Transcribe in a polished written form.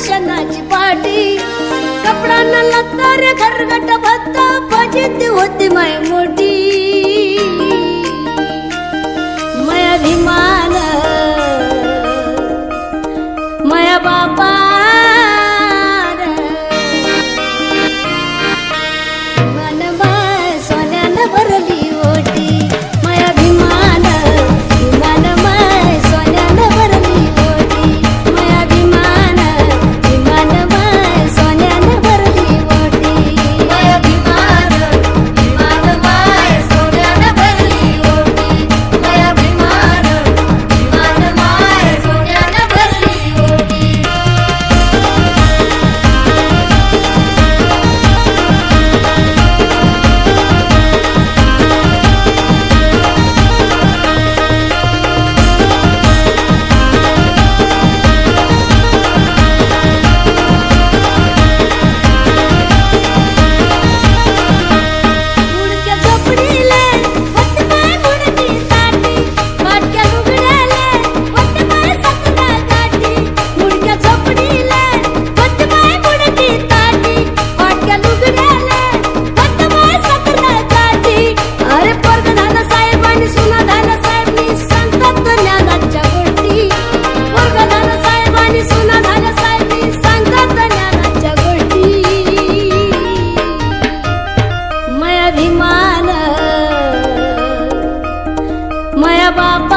शेणाची पाटी कपडा न लागता रे घरगट भत्ता फजिती होती माय मोठी माया अभिमान माया बापा मन माय सोन्यानं भरली ओटी माया अभिमान विमान माय सोन्यानं भरली ओटी माया अभिमान विमान माय सोन्यानं भरली ओटी माया अभिमान विमान माय सोन्यानं भरली ओटी माया अभिमान विमान माय सोन्यानं भरली ओटी मुडक्या झोपडीले होते माय मुडकी ताटी फाटक्या लुगड्याले होते माय सतरा गाठी मुडक्या झोपडीले होते माय मुडकी ताटी फाटक्या लुगड्याले होते माय सतरा गाठी अरे पोरग झालं साहेब आणि सुना झालं साहेब मी सांगतात ज्ञानाच्या गोष्टी पोरग झालं साहेब आणि सुना झालं साहेब मी सांगतात ज्ञानाच्या गोष्टी माया अभिमान माया बाप